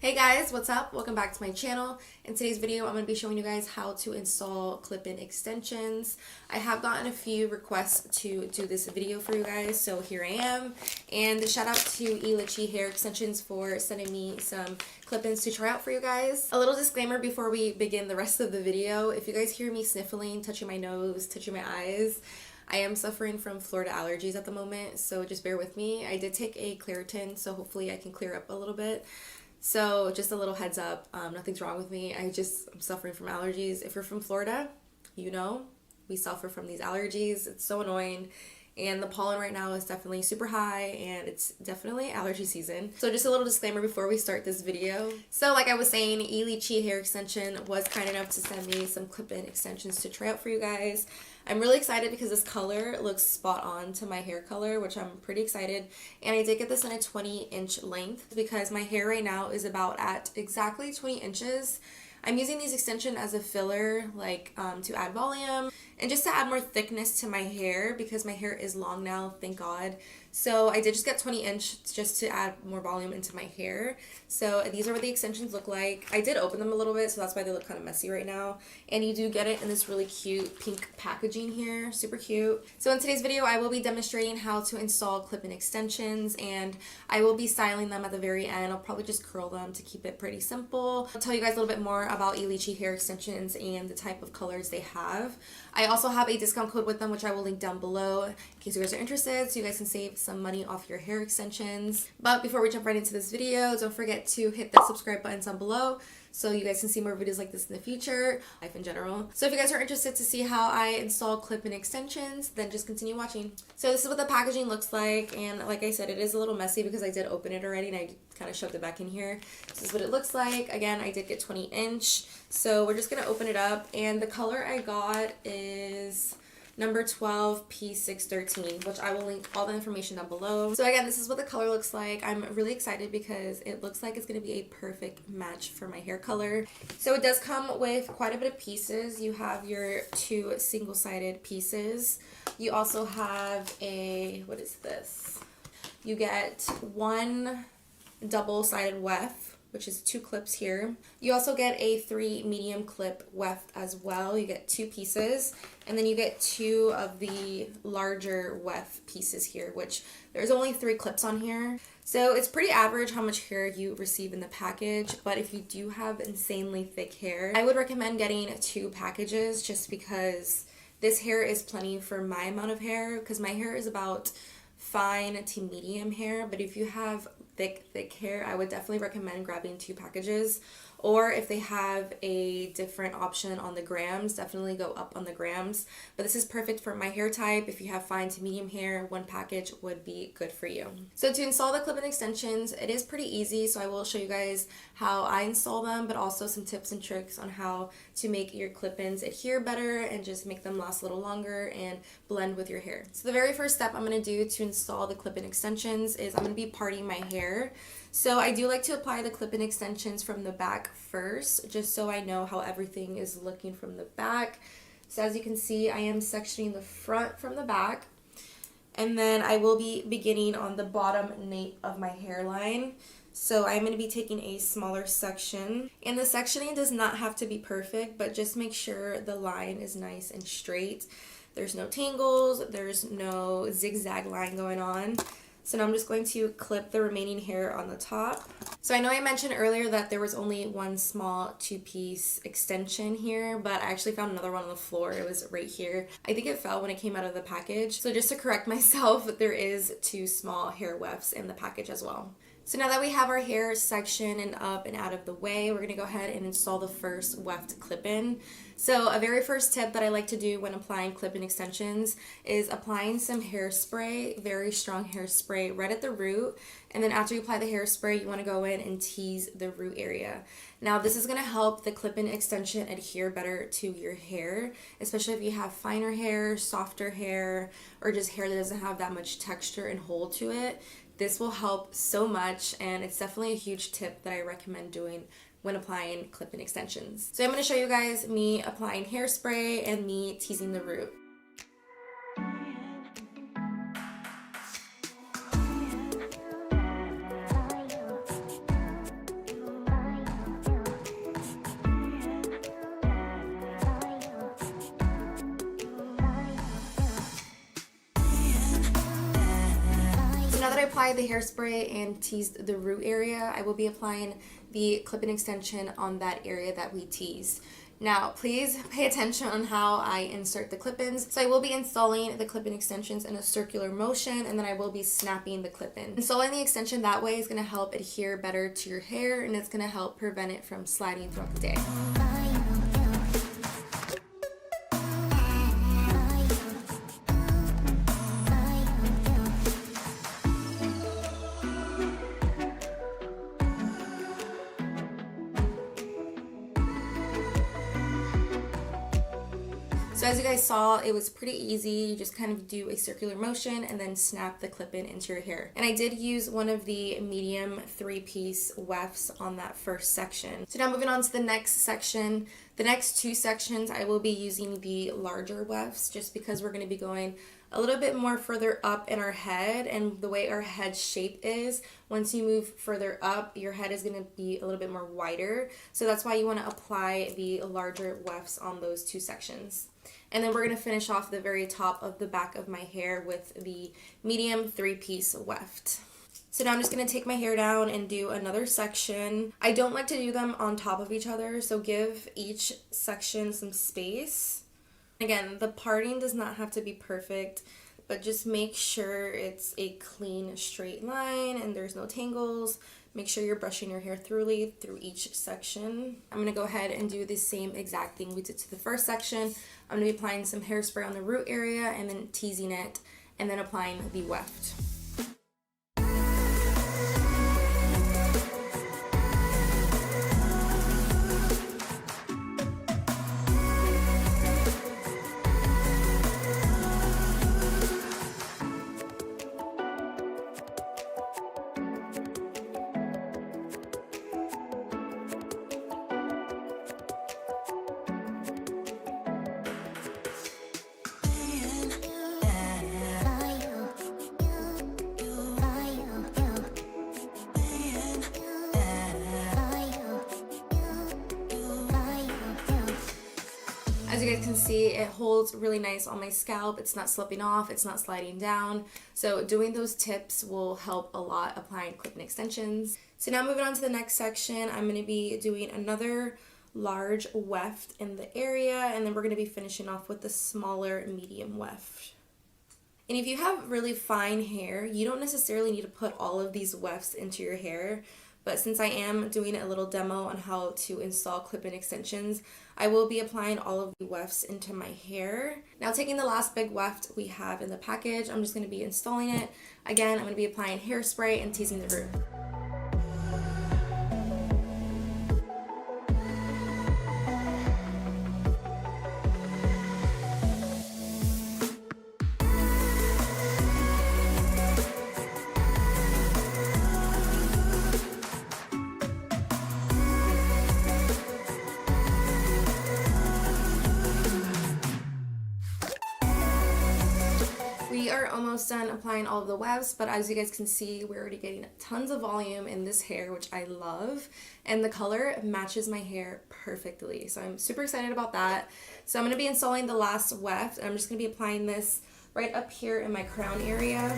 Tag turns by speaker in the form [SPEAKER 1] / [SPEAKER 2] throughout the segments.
[SPEAKER 1] Hey guys, what's up? Welcome back to my channel. In today's video, I'm going to be showing you guys how to install clip-in extensions. I have gotten a few requests to do this video for you guys, so here I am. And shout out to E-litchi hair extensions for sending me some clip-ins to try out for you guys. A little disclaimer before we begin the rest of the video. If you guys hear me sniffling, touching my nose, touching my eyes, I am suffering from Florida allergies at the moment, so just bear with me. I did take a Claritin, so hopefully I can clear up a little bit. So just a little heads up, nothing's wrong with me. I'm suffering from allergies. If you're from Florida, you know, we suffer from these allergies. It's so annoying. And the pollen right now is definitely super high and it's definitely allergy season. So just a little disclaimer before we start this video. So like I was saying, E-litchi hair extension was kind enough to send me some clip-in extensions to try out for you guys. I'm really excited because this color looks spot on to my hair color, which I'm pretty excited. And I did get this in a 20-inch length because my hair right now is about at exactly 20 inches. I'm using these extensions as a filler, like to add volume and just to add more thickness to my hair because my hair is long now, thank God. So I did just get 20-inch just to add more volume into my hair. So these are what the extensions look like. I did open them a little bit, so that's why they look kind of messy right now. And you do get it in this really cute pink packaging here, super cute. So in today's video, I will be demonstrating how to install clip-in extensions, and I will be styling them at the very end. I'll probably just curl them to keep it pretty simple. I'll tell you guys a little bit more about E-litchi hair extensions and the type of colors they have. I also have a discount code with them, which I will link down below in case you guys are interested, so you guys can save some money off your hair extensions. But before we jump right into this video, don't forget to hit that subscribe button down below so you guys can see more videos like this in the future, life in general. So if you guys are interested to see how I install clip-in extensions, then just continue watching. So this is what the packaging looks like, and like I said, it is a little messy because I did open it already and I kind of shoved it back in here. This is what it looks like. Again, I did get 20-inch, so we're just gonna open it up, and the color I got is number 12 P613, which I will link all the information down below. So again, this is what the color looks like. I'm really excited because it looks like it's going to be a perfect match for my hair color. So it does come with quite a bit of pieces. You have your two single-sided pieces. You also have a, what is this? You get one double-sided weft, which is 2 clips here. You also get a 3 medium clip weft as well. You get 2 pieces, and then you get 2 of the larger weft pieces here, which there's only 3 clips on here. So it's pretty average how much hair you receive in the package, but if you do have insanely thick hair, I would recommend getting 2 packages just because this hair is plenty for my amount of hair, because my hair is about fine to medium hair, but if you have thick hair, I would definitely recommend grabbing 2 packages. Or if they have a different option on the grams, definitely go up on the grams. But this is perfect for my hair type. If you have fine to medium hair, 1 package would be good for you. So to install the clip-in extensions, it is pretty easy. So I will show you guys how I install them, but also some tips and tricks on how to make your clip-ins adhere better and just make them last a little longer and blend with your hair. So the very first step I'm going to do to install the clip-in extensions is I'm going to be parting my hair. So I do like to apply the clip-in extensions from the back first, just so I know how everything is looking from the back. So as you can see, I am sectioning the front from the back, and then I will be beginning on the bottom nape of my hairline. So I'm going to be taking a smaller section, and the sectioning does not have to be perfect, but just make sure the line is nice and straight. There's no tangles, there's no zigzag line going on. So now I'm just going to clip the remaining hair on the top. So I know I mentioned earlier that there was only one small 2-piece extension here, but I actually found another one on the floor. It was right here. I think it fell when it came out of the package. So just to correct myself, there is 2 small hair wefts in the package as well. So now that we have our hair sectioned and up and out of the way, we're going to go ahead and install the first weft clip-in. So a very first tip that I like to do when applying clip-in extensions is applying some hairspray, very strong hairspray, right at the root. And then after you apply the hairspray, you want to go in and tease the root area. Now this is going to help the clip-in extension adhere better to your hair, especially if you have finer hair, softer hair, or just hair that doesn't have that much texture and hold to it. This will help so much, and it's definitely a huge tip that I recommend doing when applying clip-in extensions. So I'm going to show you guys me applying hairspray and me teasing the root. I apply the hairspray and teased the root area, I will be applying the clip-in extension on that area that we teased. Now, please pay attention on how I insert the clip-ins. So I will be installing the clip-in extensions in a circular motion, and then I will be snapping the clip-in. Installing the extension that way is going to help adhere better to your hair, and it's going to help prevent it from sliding throughout the day. So as you guys saw, it was pretty easy. You just kind of do a circular motion and then snap the clip-in into your hair. And I did use one of the medium 3-piece wefts on that first section. So now moving on to the next section. The next 2 sections I will be using the larger wefts just because we're going to be going a little bit more further up in our head, and the way our head shape is, once you move further up, your head is going to be a little bit more wider. So that's why you want to apply the larger wefts on those 2 sections. And then we're going to finish off the very top of the back of my hair with the medium 3-piece weft. So now I'm just going to take my hair down and do another section. I don't like to do them on top of each other, so give each section some space. Again, the parting does not have to be perfect, but just make sure it's a clean straight line and there's no tangles. Make sure you're brushing your hair thoroughly through each section. I'm going to go ahead and do the same exact thing we did to the first section. I'm going to be applying some hairspray on the root area and then teasing it and then applying the weft. As you guys can see, it holds really nice on my scalp. It's not slipping off, it's not sliding down. So doing those tips will help a lot applying clip-in extensions. So now moving on to the next section, I'm going to be doing another large weft in the area, and then we're going to be finishing off with the smaller medium weft. And if you have really fine hair, you don't necessarily need to put all of these wefts into your hair. But since I am doing a little demo on how to install clip-in extensions, I will be applying all of the wefts into my hair. Now taking the last big weft we have in the package, I'm just going to be installing it. Again, I'm going to be applying hairspray and teasing the root. We are almost done applying all of the wefts, but as you guys can see, we're already getting tons of volume in this hair, which I love, and the color matches my hair perfectly. So I'm super excited about that. So I'm going to be installing the last weft, and I'm just going to be applying this right up here in my crown area.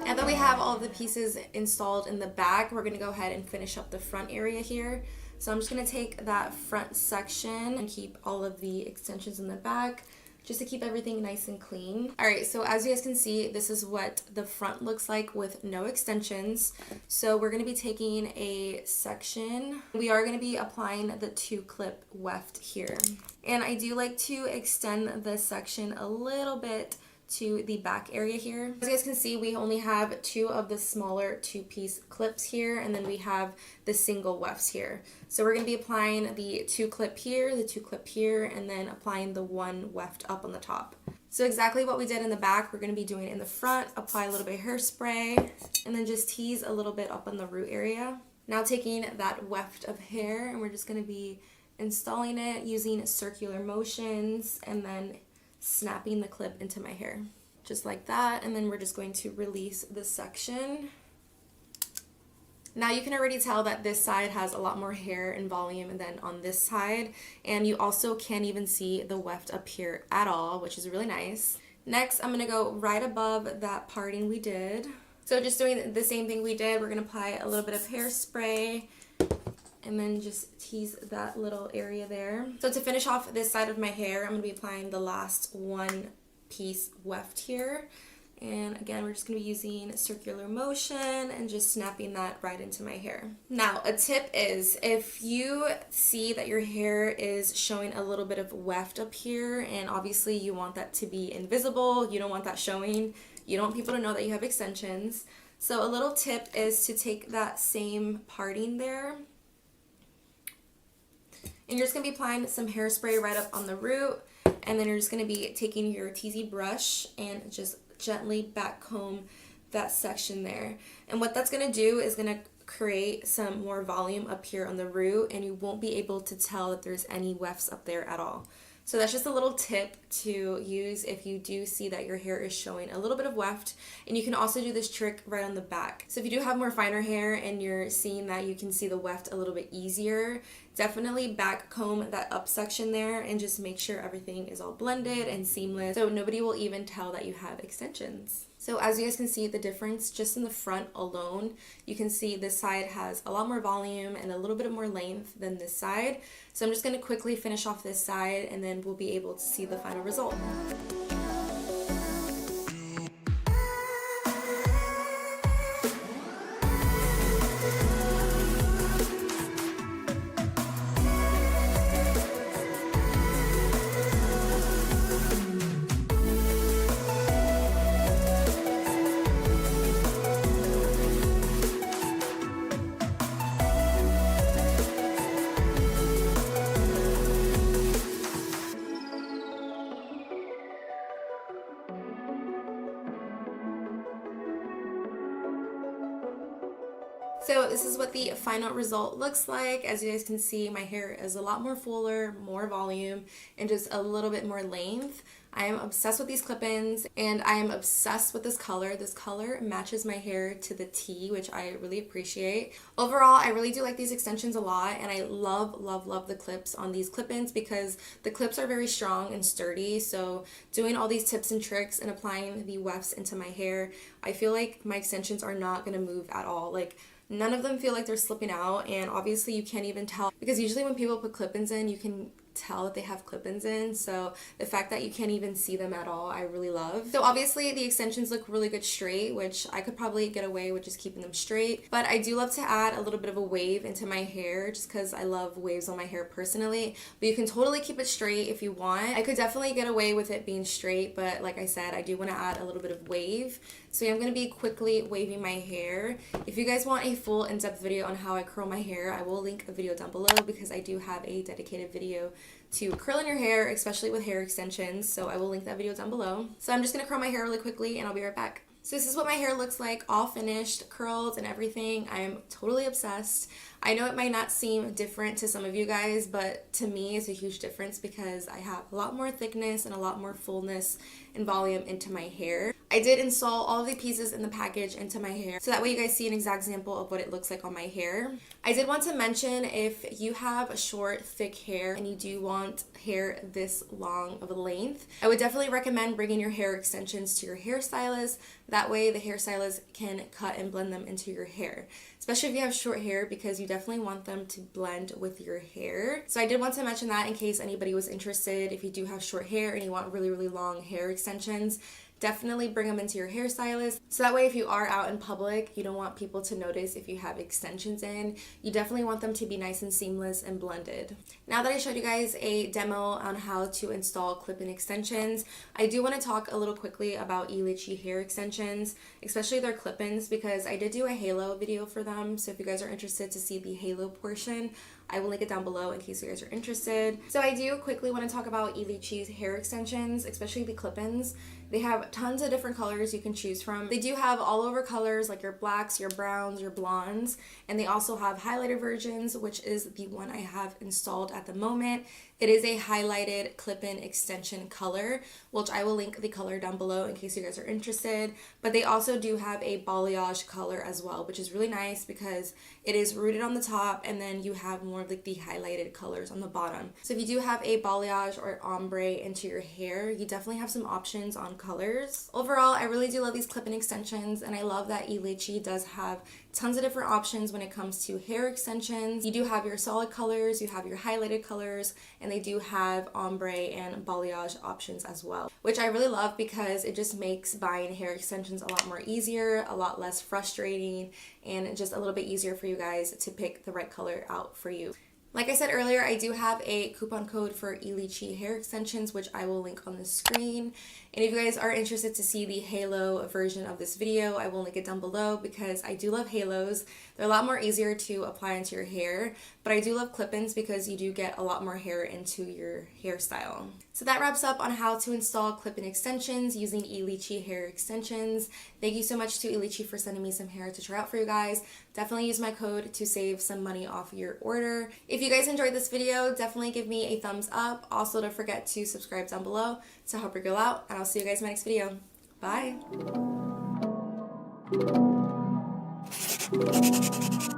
[SPEAKER 1] Now that we have all of the pieces installed in the back, we're going to go ahead and finish up the front area here. So I'm just going to take that front section and keep all of the extensions in the back just to keep everything nice and clean. Alright, so as you guys can see, this is what the front looks like with no extensions. So we're going to be taking a section. We are going to be applying the 2-clip weft here. And I do like to extend this section a little bit to the back area here. As you guys can see, we only have 2 of the smaller 2-piece clips here, and then we have the single wefts here. So we're going to be applying the 2-clip here, the 2-clip here, and then applying the 1 weft up on the top. So exactly what we did in the back, we're going to be doing in the front. Apply a little bit of hairspray, and then just tease a little bit up on the root area. Now taking that weft of hair, and we're just going to be installing it using circular motions, and then snapping the clip into my hair. just like that, and then we're just going to release this section. Now you can already tell that this side has a lot more hair and volume than on this side, and you also can't even see the weft up here at all, which is really nice. Next, I'm gonna go right above that parting we did. So just doing the same thing we did, we're gonna apply a little bit of hairspray and then just tease that little area there. So to finish off this side of my hair, I'm gonna be applying the last one piece weft here. And again, we're just going to be using circular motion and just snapping that right into my hair. Now, a tip is if you see that your hair is showing a little bit of weft up here, and obviously you want that to be invisible, you don't want that showing, you don't want people to know that you have extensions. So a little tip is to take that same parting there, and you're just going to be applying some hairspray right up on the root, and then you're just going to be taking your teasy brush and just gently back comb that section there. And what that's going to do is going to create some more volume up here on the root, and you won't be able to tell that there's any wefts up there at all. So that's just a little tip to use if you do see that your hair is showing a little bit of weft. And you can also do this trick right on the back. So if you do have more finer hair and you're seeing that you can see the weft a little bit easier, definitely back comb that up section there and just make sure everything is all blended and seamless, so nobody will even tell that you have extensions. So as you guys can see the difference just in the front alone, you can see this side has a lot more volume and a little bit more length than this side. So I'm just going to quickly finish off this side and then we'll be able to see the final result. So this is what the final result looks like. As you guys can see, my hair is a lot more fuller, more volume, and just a little bit more length. I am obsessed with these clip-ins, and I am obsessed with this color. This color matches my hair to the T, which I really appreciate. Overall, I really do like these extensions a lot, and I love, love, love the clips on these clip-ins because the clips are very strong and sturdy. So doing all these tips and tricks and applying the wefts into my hair, I feel like my extensions are not going to move at all. Like, none of them feel like they're slipping out, and obviously you can't even tell because usually when people put clip-ins in, you can tell that they have clip-ins in, so the fact that you can't even see them at all, I really love. So obviously the extensions look really good straight, which I could probably get away with just keeping them straight, but I do love to add a little bit of a wave into my hair just because I love waves on my hair personally, but you can totally keep it straight if you want. I could definitely get away with it being straight, but like I said, I do want to add a little bit of wave. So I'm going to be quickly waving my hair. If you guys want a full in-depth video on how I curl my hair, I will link a video down below because I do have a dedicated video to curling your hair, especially with hair extensions. So I will link that video down below. So I'm just going to curl my hair really quickly and I'll be right back. So this is what my hair looks like, all finished, curled and everything. I am totally obsessed. I know it might not seem different to some of you guys, but to me it's a huge difference because I have a lot more thickness and a lot more fullness and volume into my hair. I did install all of the pieces in the package into my hair, so that way you guys see an exact example of what it looks like on my hair. I did want to mention if you have short, thick hair and you do want hair this long of a length, I would definitely recommend bringing your hair extensions to your hairstylist. That way the hairstylist can cut and blend them into your hair, especially if you have short hair because you definitely want them to blend with your hair. So I did want to mention that in case anybody was interested. If you do have short hair and you want really, really long hair extensions, definitely bring them into your hairstylist. So that way if you are out in public, you don't want people to notice if you have extensions in. You definitely want them to be nice and seamless and blended. Now that I showed you guys a demo on how to install clip-in extensions, I do want to talk a little quickly about E-litchi hair extensions, especially their clip-ins, because I did do a halo video for them. So if you guys are interested to see the halo portion, I will link it down below in case you guys are interested. So I do quickly want to talk about E-litchi's hair extensions, especially the clip-ins. They have tons of different colors you can choose from. They do have all over colors like your blacks, your browns, your blondes, and they also have highlighter versions, which is the one I have installed at the moment. It is a highlighted clip-in extension color, which I will link the color down below in case you guys are interested. But they also do have a balayage color as well, which is really nice because it is rooted on the top and then you have more of like the highlighted colors on the bottom. So if you do have a balayage or ombre into your hair, you definitely have some options on colors. Overall, I really do love these clip-in extensions, and I love that E-litchi does have tons of different options when it comes to hair extensions. You do have your solid colors, you have your highlighted colors, and they do have ombre and balayage options as well, which I really love because it just makes buying hair extensions a lot more easier, a lot less frustrating, and just a little bit easier for you guys to pick the right color out for you. Like I said earlier, I do have a coupon code for E-litchi hair extensions, which I will link on the screen. And if you guys are interested to see the halo version of this video, I will link it down below because I do love halos. They're a lot more easier to apply into your hair, but I do love clip-ins because you do get a lot more hair into your hairstyle. So that wraps up on how to install clip-in extensions using E-litchi hair extensions. Thank you so much to E-litchi for sending me some hair to try out for you guys. Definitely use my code to save some money off your order. If you guys enjoyed this video, definitely give me a thumbs up. Also, don't forget to subscribe down below to help your girl out, and I'll see you guys in my next video. Bye!